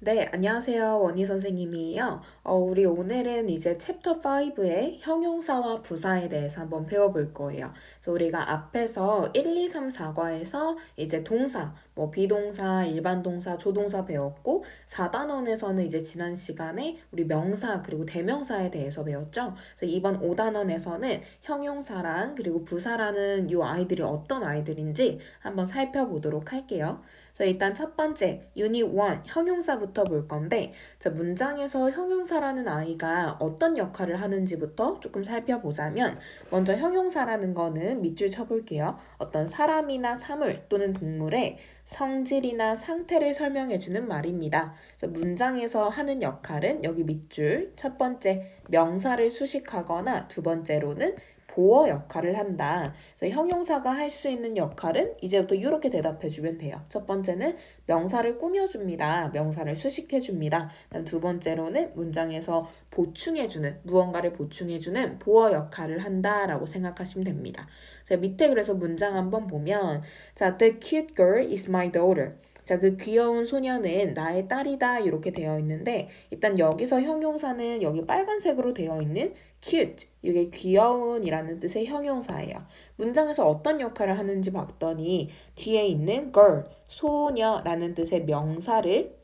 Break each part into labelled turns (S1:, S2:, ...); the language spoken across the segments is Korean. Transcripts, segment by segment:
S1: 네, 안녕하세요. 원희 선생님이에요. 우리 오늘은 이제 챕터 5의 형용사와 부사에 대해서 한번 배워볼 거예요. 그래서 우리가 앞에서 1, 2, 3, 4과에서 이제 동사, 뭐 비동사, 일반 동사, 조동사 배웠고 4단원에서는 이제 지난 시간에 우리 명사 그리고 대명사에 대해서 배웠죠. 그래서 이번 5단원에서는 형용사랑 그리고 부사라는 이 아이들이 어떤 아이들인지 한번 살펴보도록 할게요. 그래서 일단 첫 번째, 유닛 1, 형용사부터 볼 건데, 자, 문장에서 형용사라는 아이가 어떤 역할을 하는지부터 조금 살펴보자면, 먼저 형용사라는 거는 밑줄 쳐볼게요. 어떤 사람이나 사물 또는 동물의 성질이나 상태를 설명해주는 말입니다. 그래서 문장에서 하는 역할은 여기 밑줄, 첫 번째, 명사를 수식하거나 두 번째로는 보어 역할을 한다. 그래서 형용사가 할 수 있는 역할은 이제부터 이렇게 대답해주면 돼요. 첫 번째는 명사를 꾸며줍니다. 명사를 수식해줍니다. 그다음 두 번째로는 문장에서 보충해주는, 무언가를 보충해주는 보어 역할을 한다라고 생각하시면 됩니다. 자, 밑에 그래서 문장 한번 보면 자, The cute girl is my daughter. 자, 그 귀여운 소녀는 나의 딸이다 이렇게 되어 있는데 일단 여기서 형용사는 여기 빨간색으로 되어 있는 cute, 이게 귀여운이라는 뜻의 형용사예요. 문장에서 어떤 역할을 하는지 봤더니 뒤에 있는 girl, 소녀라는 뜻의 명사를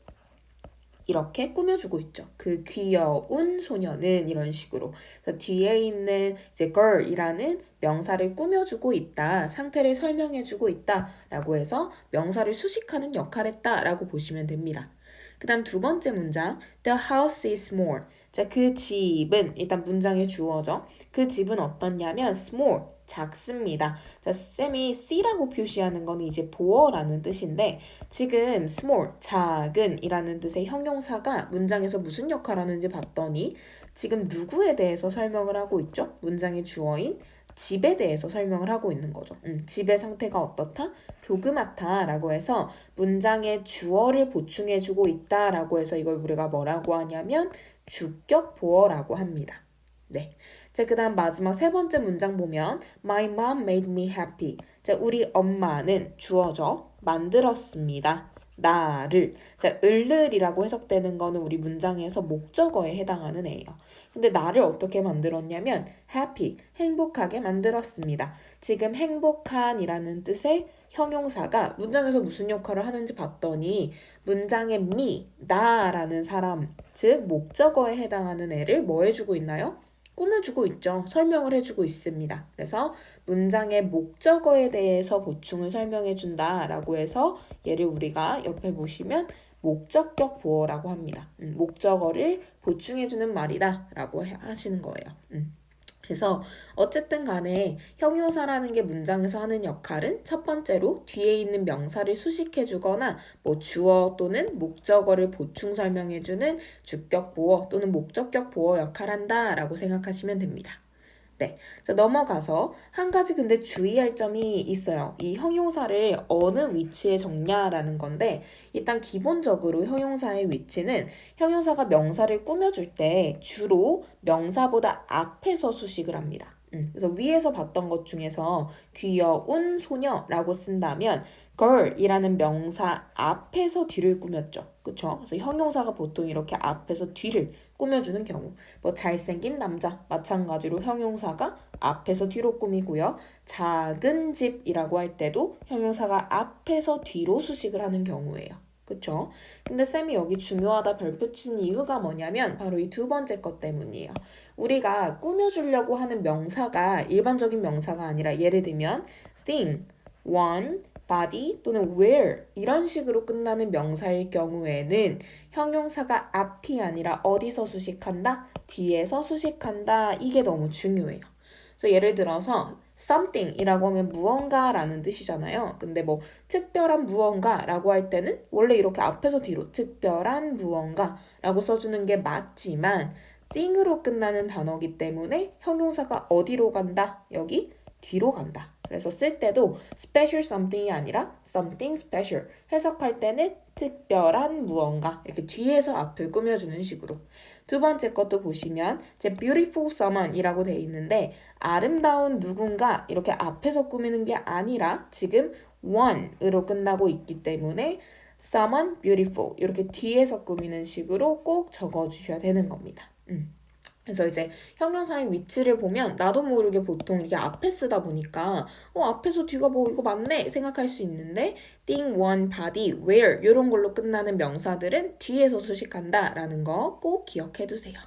S1: 이렇게 꾸며주고 있죠. 그 귀여운 소녀는 이런 식으로. 그래서 뒤에 있는 이제 girl이라는 명사를 꾸며주고 있다. 상태를 설명해주고 있다. 라고 해서 명사를 수식하는 역할을 했다. 라고 보시면 됩니다. 그 다음 두 번째 문장. The house is small. 자, 그 집은 일단 문장의 주어죠. 그 집은 어떻냐면 small. 작습니다. 자, 쌤이 C라고 표시하는 거는 이제 보어라는 뜻인데 지금 small, 작은 이라는 뜻의 형용사가 문장에서 무슨 역할을 하는지 봤더니 지금 누구에 대해서 설명을 하고 있죠? 문장의 주어인 집에 대해서 설명을 하고 있는 거죠. 집의 상태가 어떻다? 조그맣다 라고 해서 문장의 주어를 보충해주고 있다 라고 해서 이걸 우리가 뭐라고 하냐면 주격 보어라고 합니다. 네. 자, 그 다음 마지막 세 번째 문장 보면 My mom made me happy. 자, 우리 엄마는 주어져 만들었습니다. 나를. 자, 을을이라고 해석되는 거는 우리 문장에서 목적어에 해당하는 애예요. 근데 나를 어떻게 만들었냐면 happy, 행복하게 만들었습니다. 지금 행복한이라는 뜻의 형용사가 문장에서 무슨 역할을 하는지 봤더니 문장의 me, 나라는 사람, 즉 목적어에 해당하는 애를 뭐 해주고 있나요? 꾸며주고 있죠. 설명을 해주고 있습니다. 그래서 문장의 목적어에 대해서 보충을 설명해준다 라고 해서 얘를 우리가 옆에 보시면 목적격 보어라고 합니다. 목적어를 보충해주는 말이다 라고 하시는 거예요. 그래서 어쨌든 간에 형용사라는 게 문장에서 하는 역할은 첫 번째로 뒤에 있는 명사를 수식해주거나 뭐 주어 또는 목적어를 보충 설명해주는 주격 보어 또는 목적격 보어 역할을 한다라고 생각하시면 됩니다. 네. 자, 넘어가서 한 가지 근데 주의할 점이 있어요. 이 형용사를 어느 위치에 적냐라는 건데 일단 기본적으로 형용사의 위치는 형용사가 명사를 꾸며줄 때 주로 명사보다 앞에서 수식을 합니다. 그래서 위에서 봤던 것 중에서 귀여운 소녀라고 쓴다면 girl이라는 명사 앞에서 뒤를 꾸몄죠. 그쵸? 그래서 형용사가 보통 이렇게 앞에서 뒤를 꾸며주는 경우 뭐 잘생긴 남자 마찬가지로 형용사가 앞에서 뒤로 꾸미고요. 작은 집이라고 할 때도 형용사가 앞에서 뒤로 수식을 하는 경우예요. 그쵸? 근데 쌤이 여기 중요하다 별표 친 이유가 뭐냐면 바로 이 두 번째 것 때문이에요. 우리가 꾸며주려고 하는 명사가 일반적인 명사가 아니라 예를 들면 thing, one, body 또는 where 이런 식으로 끝나는 명사일 경우에는 형용사가 앞이 아니라 어디서 수식한다? 뒤에서 수식한다. 이게 너무 중요해요. 그래서 예를 들어서 something이라고 하면 무언가라는 뜻이잖아요. 근데 뭐 특별한 무언가라고 할 때는 원래 이렇게 앞에서 뒤로 특별한 무언가라고 써주는 게 맞지만 thing으로 끝나는 단어기 때문에 형용사가 어디로 간다? 여기 뒤로 간다. 그래서 쓸 때도 special something이 아니라 something special 해석할 때는 특별한 무언가 이렇게 뒤에서 앞을 꾸며주는 식으로 두 번째 것도 보시면 이제 beautiful someone이라고 돼 있는데 아름다운 누군가 이렇게 앞에서 꾸미는 게 아니라 지금 one으로 끝나고 있기 때문에 someone beautiful 이렇게 뒤에서 꾸미는 식으로 꼭 적어주셔야 되는 겁니다. 그래서 이제 형용사의 위치를 보면 나도 모르게 보통 이게 앞에 쓰다 보니까 앞에서 뒤가 뭐 이거 맞네 생각할 수 있는데 thing, one, body, where 이런 걸로 끝나는 명사들은 뒤에서 수식한다 라는 거 꼭 기억해 두세요.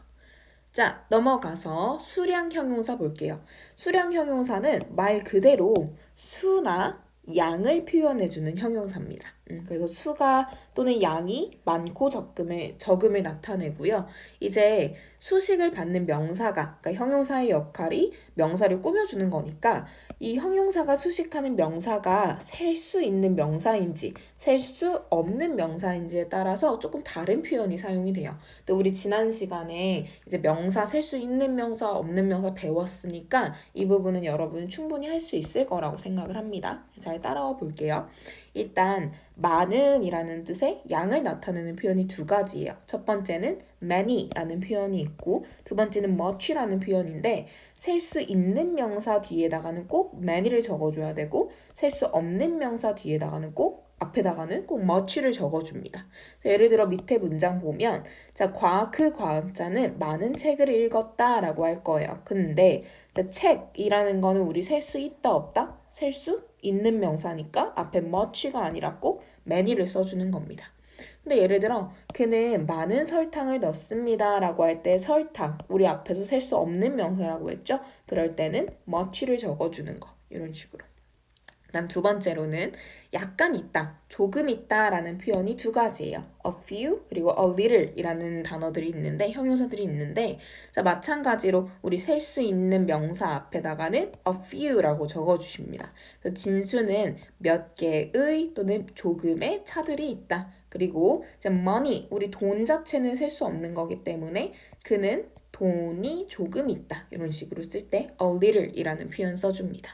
S1: 자, 넘어가서 수량 형용사 볼게요. 수량 형용사는 말 그대로 수나 양을 표현해주는 형용사입니다. 그래서 수가 또는 양이 많고 적음을 나타내고요. 이제 수식을 받는 명사가, 그러니까 형용사의 역할이 명사를 꾸며주는 거니까 이 형용사가 수식하는 명사가 셀 수 있는 명사인지 셀 수 없는 명사인지에 따라서 조금 다른 표현이 사용이 돼요. 근데 우리 지난 시간에 이제 명사 셀 수 있는 명사 없는 명사 배웠으니까 이 부분은 여러분은 충분히 할 수 있을 거라고 생각을 합니다. 잘 따라와 볼게요. 일단 많은 이라는 뜻의 양을 나타내는 표현이 두 가지예요. 첫 번째는 many라는 표현이 있고 두 번째는 much라는 표현인데 셀 수 있는 명사 뒤에다가는 꼭 many를 적어줘야 되고 셀 수 없는 명사 뒤에다가는 꼭 앞에다가는 꼭 much를 적어줍니다. 예를 들어 밑에 문장 보면 자, 그 과학자는 많은 책을 읽었다라고 할 거예요. 근데 자, 책이라는 거는 우리 셀 수 있다 없다? 셀 수 있는 명사니까 앞에 much가 아니라 꼭 many를 써주는 겁니다. 근데 예를 들어 그는 많은 설탕을 넣습니다 라고 할 때 설탕 우리 앞에서 셀 수 없는 명사라고 했죠? 그럴 때는 much를 적어주는 거 이런 식으로. 그다음 두 번째로는 약간 있다, 조금 있다 라는 표현이 두 가지예요. a few 그리고 a little 이라는 단어들이 있는데 형용사들이 있는데 자 마찬가지로 우리 셀 수 있는 명사 앞에다가는 a few라고 적어주십니다. 그래서 진수는 몇 개의 또는 조금의 차들이 있다. 그리고 이제 money 우리 돈 자체는 셀 수 없는 거기 때문에 그는 돈이 조금 있다. 이런 식으로 쓸 때 a little 이라는 표현 써줍니다.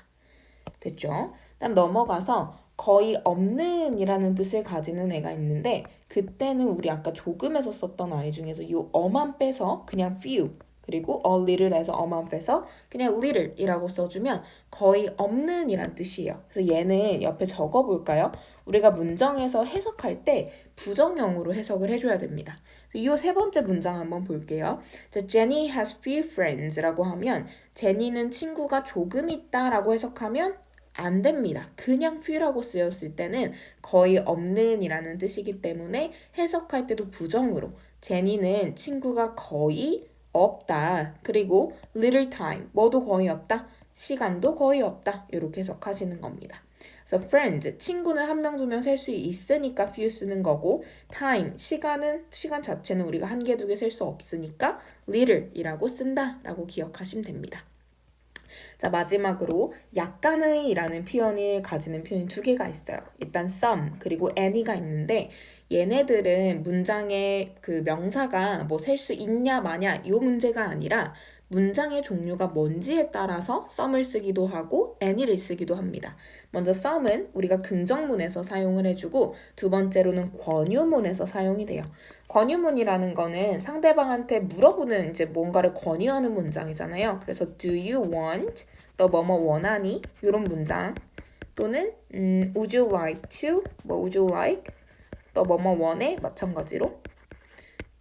S1: 됐죠? 그다음 넘어가서 거의 없는 이라는 뜻을 가지는 애가 있는데 그때는 우리 아까 조금에서 썼던 아이 중에서 이 어만 빼서 그냥 few 그리고 a little에서 어만 빼서 그냥 little 이라고 써주면 거의 없는 이란 뜻이에요. 그래서 얘는 옆에 적어볼까요? 우리가 문장에서 해석할 때 부정형으로 해석을 해줘야 됩니다. 이 세 번째 문장 한번 볼게요. Jenny has few friends 라고 하면 제니는 친구가 조금 있다 라고 해석하면 안 됩니다. 그냥 few라고 쓰였을 때는 거의 없는 이라는 뜻이기 때문에 해석할 때도 부정으로 제니는 친구가 거의 없다. 그리고 little time, 뭐도 거의 없다. 시간도 거의 없다. 이렇게 해석하시는 겁니다. 그래서 friends, 친구는 한 명, 두 명 셀 수 있으니까 few 쓰는 거고 time, 시간 자체는 우리가 한 개, 두 개 셀 수 없으니까 little이라고 쓴다 라고 기억하시면 됩니다. 자, 마지막으로 약간의 라는 표현을 가지는 표현이 두 개가 있어요. 일단 some 그리고 any가 있는데 얘네들은 문장의 그 명사가 뭐 셀 수 있냐 마냐 이 문제가 아니라 문장의 종류가 뭔지에 따라서 some을 쓰기도 하고 any를 쓰기도 합니다. 먼저 some은 우리가 긍정문에서 사용을 해주고 두 번째로는 권유문에서 사용이 돼요. 권유문이라는 거는 상대방한테 물어보는 이제 뭔가를 권유하는 문장이잖아요. 그래서 do you want? 너 뭐뭐 원하니? 이런 문장 또는 would you like to? 뭐 would you like? 너 뭐뭐 원해? 마찬가지로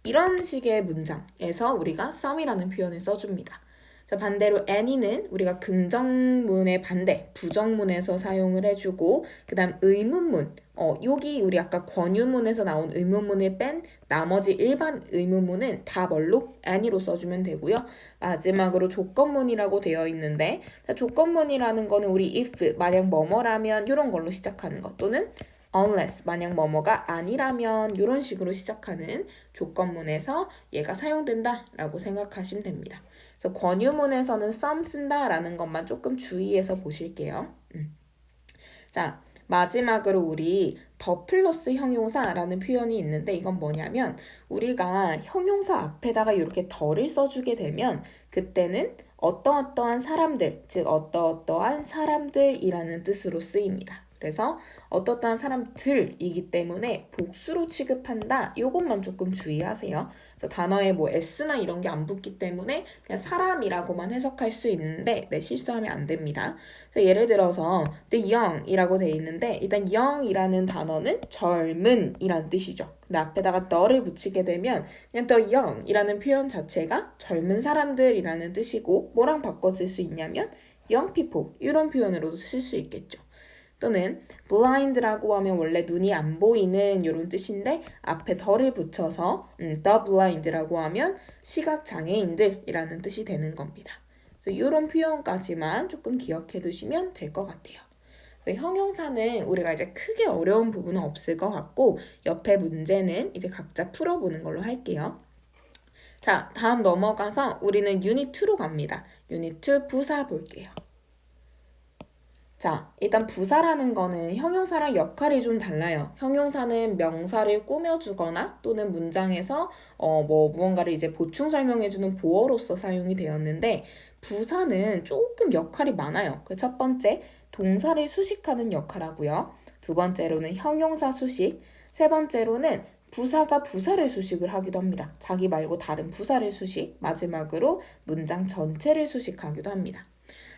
S1: 이런 식의 문장에서 우리가 some이라는 표현을 써줍니다. 자, 반대로 any는 우리가 긍정문의 반대, 부정문에서 사용을 해주고 그 다음 의문문, 여기 우리 아까 권유문에서 나온 의문문을 뺀 나머지 일반 의문문은 다 뭘로? any로 써주면 되고요. 마지막으로 조건문이라고 되어 있는데 조건문이라는 거는 우리 if, 만약 뭐뭐라면 이런 걸로 시작하는 것 또는 unless, 만약 뭐뭐가 아니라면 이런 식으로 시작하는 조건문에서 얘가 사용된다 라고 생각하시면 됩니다. 그래서 권유문에서는 some 쓴다라는 것만 조금 주의해서 보실게요. 자, 마지막으로 우리 더 플러스 형용사라는 표현이 있는데 이건 뭐냐면 우리가 형용사 앞에다가 이렇게 더를 써주게 되면 그때는 어떠어떠한 사람들, 즉 어떠어떠한 사람들이라는 뜻으로 쓰입니다. 그래서 어떠한 사람들이기 때문에 복수로 취급한다. 이것만 조금 주의하세요. 그래서 단어에 뭐 s나 이런 게 안 붙기 때문에 그냥 사람이라고만 해석할 수 있는데 실수하면 안 됩니다. 그래서 예를 들어서 the young이라고 돼 있는데 일단 young이라는 단어는 젊은이란 뜻이죠. 근데 앞에다가 the를 붙이게 되면 그냥 the young이라는 표현 자체가 젊은 사람들이라는 뜻이고 뭐랑 바꿔 쓸 수 있냐면 young people 이런 표현으로도 쓸 수 있겠죠. 또는 blind라고 하면 원래 눈이 안 보이는 이런 뜻인데 앞에 the를 붙여서 the blind라고 하면 시각장애인들이라는 뜻이 되는 겁니다. 그래서 이런 표현까지만 조금 기억해 두시면 될 것 같아요. 형용사는 우리가 이제 크게 어려운 부분은 없을 것 같고 옆에 문제는 이제 각자 풀어보는 걸로 할게요. 자, 다음 넘어가서 우리는 유닛 2로 갑니다. 유닛 2 부사 볼게요. 자, 일단 부사라는 거는 형용사랑 역할이 좀 달라요. 형용사는 명사를 꾸며주거나 또는 문장에서 무언가를 이제 보충 설명해주는 보어로서 사용이 되었는데 부사는 조금 역할이 많아요. 그 첫 번째, 동사를 수식하는 역할하고요. 두 번째로는 형용사 수식, 세 번째로는 부사가 부사를 수식을 하기도 합니다. 자기 말고 다른 부사를 수식, 마지막으로 문장 전체를 수식하기도 합니다.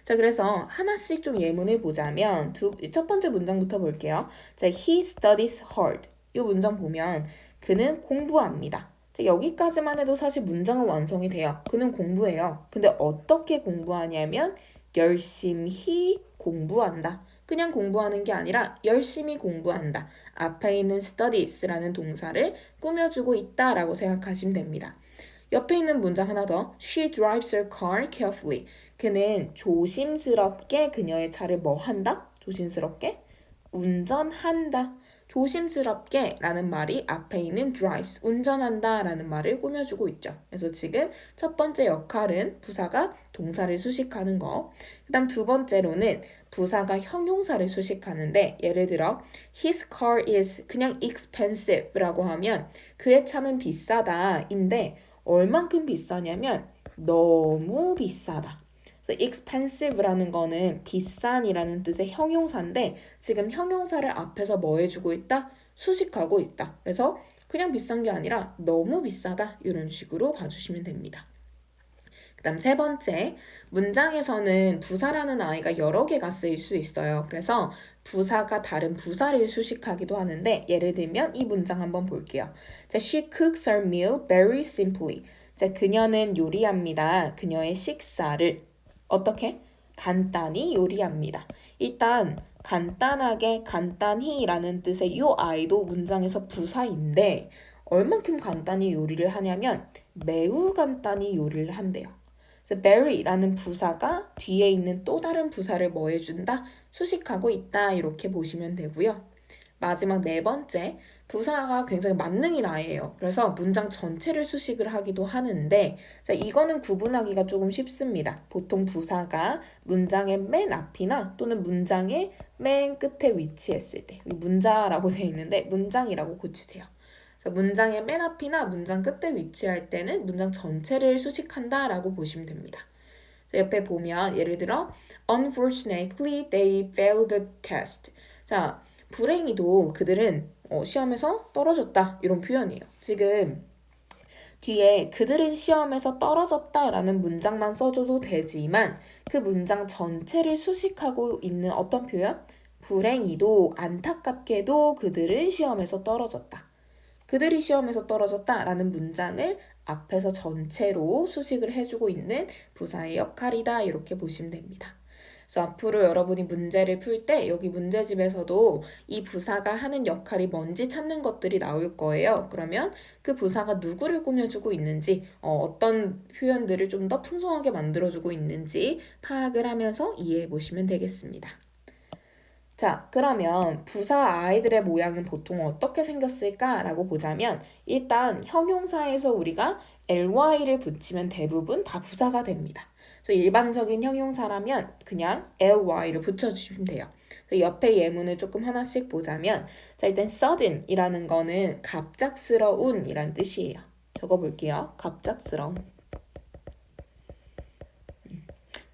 S1: 자, 그래서 하나씩 좀 예문을 보자면 첫 번째 문장부터 볼게요. 자, he studies hard. 이 문장 보면 그는 공부합니다. 자, 여기까지만 해도 사실 문장은 완성이 돼요. 그는 공부해요. 근데 어떻게 공부하냐면 열심히 공부한다. 그냥 공부하는 게 아니라 열심히 공부한다. 앞에 있는 studies라는 동사를 꾸며주고 있다라고 생각하시면 됩니다. 옆에 있는 문장 하나 더. She drives her car carefully. 그는 조심스럽게 그녀의 차를 뭐 한다? 조심스럽게 운전한다. 조심스럽게 라는 말이 앞에 있는 drives, 운전한다 라는 말을 꾸며주고 있죠. 그래서 지금 첫 번째 역할은 부사가 동사를 수식하는 거. 그 다음 두 번째로는 부사가 형용사를 수식하는데 예를 들어 his car is 그냥 expensive 라고 하면 그의 차는 비싸다 인데 얼만큼 비싸냐면 너무 비싸다. 그래서 expensive라는 거는 비싼이라는 뜻의 형용사인데 지금 형용사를 앞에서 뭐 해주고 있다? 수식하고 있다. 그래서 그냥 비싼 게 아니라 너무 비싸다. 이런 식으로 봐주시면 됩니다. 그 다음 세 번째, 문장에서는 부사라는 아이가 여러 개가 쓰일 수 있어요. 그래서 부사가 다른 부사를 수식하기도 하는데 예를 들면 이 문장 한번 볼게요. 자, she cooks her meal very simply. 자, 그녀는 요리합니다. 그녀의 식사를 어떻게? 간단히 요리합니다. 일단 간단하게 간단히라는 뜻의 이 아이도 문장에서 부사인데 얼만큼 간단히 요리를 하냐면 매우 간단히 요리를 한대요. 그래서 very라는 부사가 뒤에 있는 또 다른 부사를 뭐 해준다? 수식하고 있다 이렇게 보시면 되고요. 마지막 네 번째, 부사가 굉장히 만능인 아이예요. 그래서 문장 전체를 수식을 하기도 하는데 자, 이거는 구분하기가 조금 쉽습니다. 보통 부사가 문장의 맨 앞이나 또는 문장의 맨 끝에 위치했을 때 문자라고 되어 있는데 문장이라고 고치세요. 문장의 맨 앞이나 문장 끝에 위치할 때는 문장 전체를 수식한다 라고 보시면 됩니다. 옆에 보면 예를 들어 Unfortunately, they failed the test. 자, 불행히도 그들은 시험에서 떨어졌다 이런 표현이에요. 지금 뒤에 그들은 시험에서 떨어졌다라는 문장만 써줘도 되지만 그 문장 전체를 수식하고 있는 어떤 표현? 불행히도 안타깝게도 그들은 시험에서 떨어졌다. 그들이 시험에서 떨어졌다라는 문장을 앞에서 전체로 수식을 해주고 있는 부사의 역할이다 이렇게 보시면 됩니다. 그래서 앞으로 여러분이 문제를 풀 때 여기 문제집에서도 이 부사가 하는 역할이 뭔지 찾는 것들이 나올 거예요. 그러면 그 부사가 누구를 꾸며주고 있는지 어떤 표현들을 좀 더 풍성하게 만들어주고 있는지 파악을 하면서 이해해 보시면 되겠습니다. 자, 그러면 부사 아이들의 모양은 보통 어떻게 생겼을까라고 보자면 일단 형용사에서 우리가 ly를 붙이면 대부분 다 부사가 됩니다. 그래서 일반적인 형용사라면 그냥 ly를 붙여주시면 돼요. 옆에 예문을 조금 하나씩 보자면 자, 일단 sudden이라는 거는 갑작스러운이란 뜻이에요. 적어볼게요. 갑작스러운.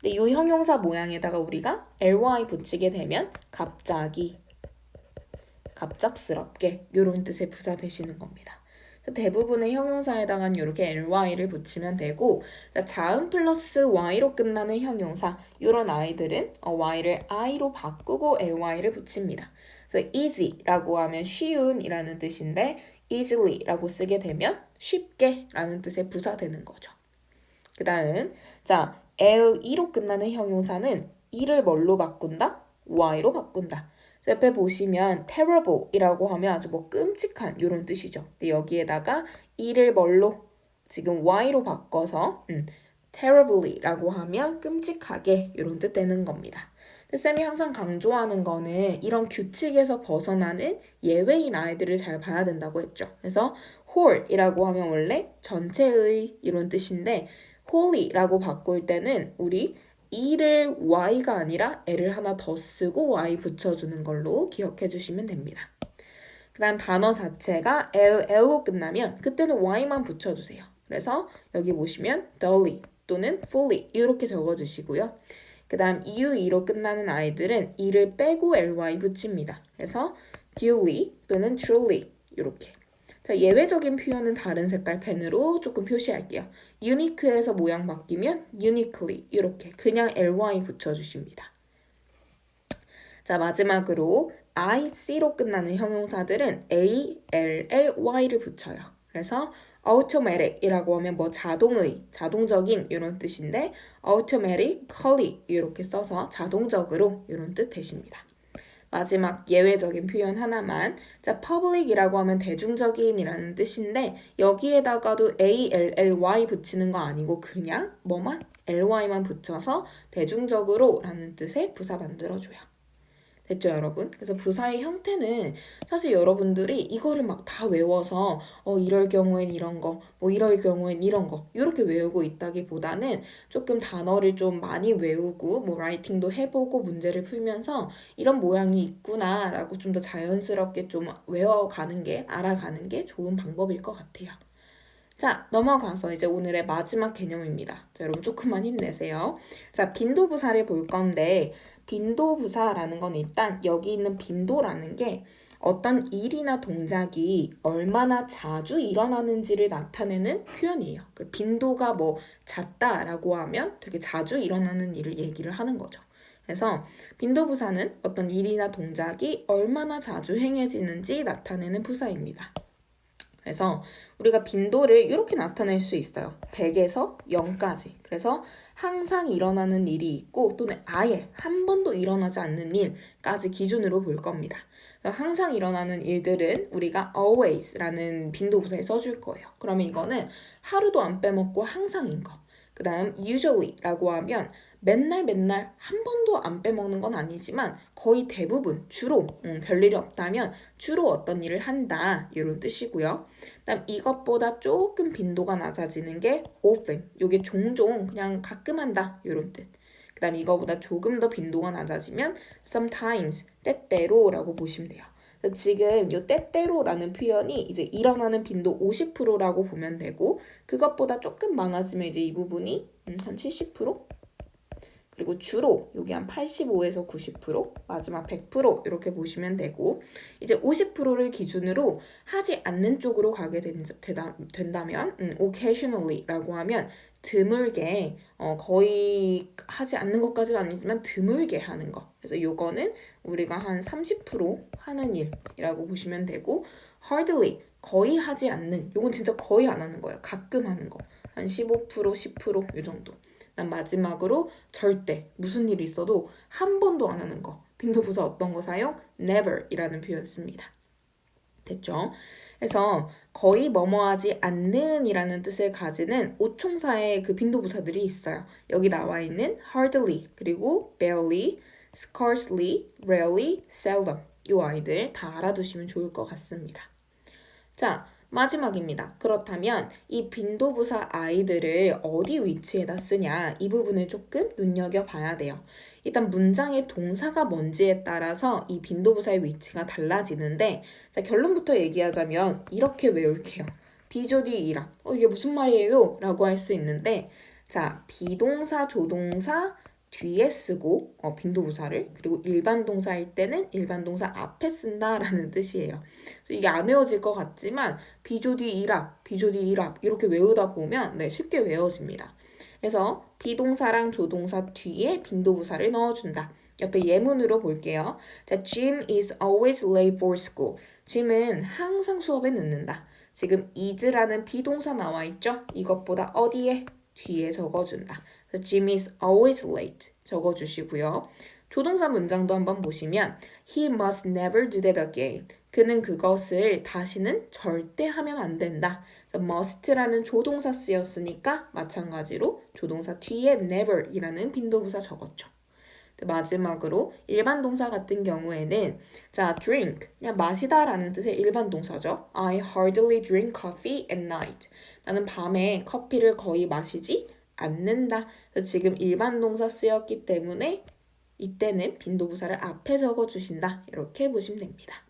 S1: 근데 이 형용사 모양에다가 우리가 ly 붙이게 되면 갑자기, 갑작스럽게 이런 뜻의 부사 되시는 겁니다. 대부분의 형용사에다가는 이렇게 ly를 붙이면 되고 자음 플러스 y로 끝나는 형용사 이런 아이들은 y를 i로 바꾸고 ly를 붙입니다. 그래서 easy라고 하면 쉬운이라는 뜻인데 easily라고 쓰게 되면 쉽게 라는 뜻의 부사 되는 거죠. 그 다음 자 le로 끝나는 형용사는 e를 뭘로 바꾼다? y로 바꾼다. 옆에 보시면 terrible이라고 하면 아주 뭐 끔찍한 이런 뜻이죠. 근데 여기에다가 e를 뭘로? 지금 y로 바꿔서 terribly라고 하면 끔찍하게 이런 뜻 되는 겁니다. 근데 쌤이 항상 강조하는 거는 이런 규칙에서 벗어나는 예외인 아이들을 잘 봐야 된다고 했죠. 그래서 whole이라고 하면 원래 전체의 이런 뜻인데 wholly라고 바꿀 때는 우리 e를 y가 아니라 l을 하나 더 쓰고 y 붙여주는 걸로 기억해 주시면 됩니다. 그 다음 단어 자체가 l로 끝나면 그때는 y만 붙여주세요. 그래서 여기 보시면 duly 또는 fully 이렇게 적어주시고요. 그 다음 ue로 끝나는 아이들은 e를 빼고 ly 붙입니다. 그래서 duly 또는 truly 이렇게. 자, 예외적인 표현은 다른 색깔 펜으로 조금 표시할게요. unique에서 모양 바뀌면 uniquely 이렇게 그냥 ly 붙여주십니다. 자, 마지막으로 ic로 끝나는 형용사들은 a, l, l, y를 붙여요. 그래서 automatic이라고 하면 뭐 자동의, 자동적인 이런 뜻인데 automatically 이렇게 써서 자동적으로 이런 뜻 되십니다. 마지막 예외적인 표현 하나만 자 public이라고 하면 대중적인이라는 뜻인데 여기에다가도 a, l, l, y 붙이는 거 아니고 그냥 뭐만? ly만 붙여서 대중적으로 라는 뜻의 부사 만들어줘요. 됐죠, 여러분? 그래서 부사의 형태는 사실 여러분들이 이거를 막 다 외워서 이럴 경우엔 이런 거, 뭐 이럴 경우엔 이런 거 이렇게 외우고 있다기보다는 조금 단어를 좀 많이 외우고 뭐 라이팅도 해보고 문제를 풀면서 이런 모양이 있구나라고 좀 더 자연스럽게 좀 외워가는 게, 알아가는 게 좋은 방법일 것 같아요. 자, 넘어가서 이제 오늘의 마지막 개념입니다. 자, 여러분 조금만 힘내세요. 자, 빈도부사를 볼 건데 빈도부사라는 건 일단 여기 있는 빈도라는 게 어떤 일이나 동작이 얼마나 자주 일어나는지를 나타내는 표현이에요. 그 빈도가 뭐 잦다라고 하면 되게 자주 일어나는 일을 얘기를 하는 거죠. 그래서 빈도부사는 어떤 일이나 동작이 얼마나 자주 행해지는지 나타내는 부사입니다. 그래서 우리가 빈도를 이렇게 나타낼 수 있어요. 100에서 0까지. 그래서 항상 일어나는 일이 있고 또는 아예 한 번도 일어나지 않는 일까지 기준으로 볼 겁니다. 항상 일어나는 일들은 우리가 always라는 빈도부사에 써줄 거예요. 그러면 이거는 하루도 안 빼먹고 항상인 거. 그 다음 usually라고 하면 맨날 한 번도 안 빼먹는 건 아니지만 거의 대부분 주로 별일이 없다면 주로 어떤 일을 한다 이런 뜻이고요. 그다음 이것보다 조금 빈도가 낮아지는 게 often 이게 종종 그냥 가끔 한다 이런 뜻. 그다음 이거보다 조금 더 빈도가 낮아지면 sometimes 때때로라고 보시면 돼요. 지금 이 때때로라는 표현이 이제 일어나는 빈도 50%라고 보면 되고 그것보다 조금 많아지면 이제 이 부분이 한 70%? 그리고 주로 여기 한 85에서 90%, 마지막 100% 이렇게 보시면 되고 이제 50%를 기준으로 하지 않는 쪽으로 가게 된다면 occasionally라고 하면 드물게 거의 하지 않는 것까지는 아니지만 드물게 하는 거. 그래서 요거는 우리가 한 30% 하는 일이라고 보시면 되고 hardly 거의 하지 않는 요건 진짜 거의 안 하는 거예요. 가끔 하는 거. 한 15%, 10% 이 정도. 난 마지막으로 절대 무슨 일이 있어도 한 번도 안 하는 거. 빈도부사 어떤 거 사용? never이라는 표현 씁니다. 됐죠? 그래서 거의 뭐뭐하지 않는 이라는 뜻을 가지는 오총사의 그 빈도부사들이 있어요. 여기 나와 있는 hardly, 그리고 barely, scarcely, rarely, seldom 이 아이들 다 알아두시면 좋을 것 같습니다. 자, 마지막입니다. 그렇다면 이 빈도부사 아이들을 어디 위치에다 쓰냐 이 부분을 조금 눈여겨봐야 돼요. 일단 문장의 동사가 뭔지에 따라서 이 빈도부사의 위치가 달라지는데 자, 결론부터 얘기하자면 이렇게 외울게요. 비조디 이라 이게 무슨 말이에요? 라고 할 수 있는데 자, 비동사, 조동사, 뒤에 쓰고 빈도부사를 그리고 일반 동사일 때는 일반 동사 앞에 쓴다라는 뜻이에요. 이게 안 외워질 것 같지만 비조디 일합, 비조디 일합 이렇게 외우다 보면 네, 쉽게 외워집니다. 그래서 비동사랑 조동사 뒤에 빈도부사를 넣어준다. 옆에 예문으로 볼게요. 자, Jim is always late for school. Jim은 항상 수업에 늦는다. 지금 is라는 비동사 나와 있죠? 이것보다 어디에? 뒤에 적어준다. 그래서 Jim is always late 적어주시고요. 조동사 문장도 한번 보시면 He must never do that again. 그는 그것을 다시는 절대 하면 안 된다. must라는 조동사 쓰였으니까 마찬가지로 조동사 뒤에 never이라는 빈도부사 적었죠. 마지막으로 일반 동사 같은 경우에는 자, drink, 그냥 마시다라는 뜻의 일반 동사죠. I hardly drink coffee at night. 나는 밤에 커피를 거의 마시지 않는다. 그래서 지금 일반 동사 쓰였기 때문에 이때는 빈도부사를 앞에 적어주신다. 이렇게 보시면 됩니다.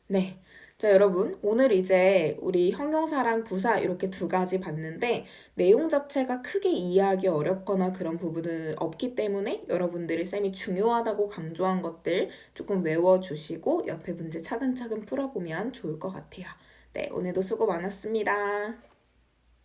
S1: 네. 자, 여러분, 오늘 이제 우리 형용사랑 부사 이렇게 두 가지 봤는데 내용 자체가 크게 이해하기 어렵거나 그런 부분은 없기 때문에 여러분들이 쌤이 중요하다고 강조한 것들 조금 외워주시고 옆에 문제 차근차근 풀어보면 좋을 것 같아요. 네, 오늘도 수고 많았습니다.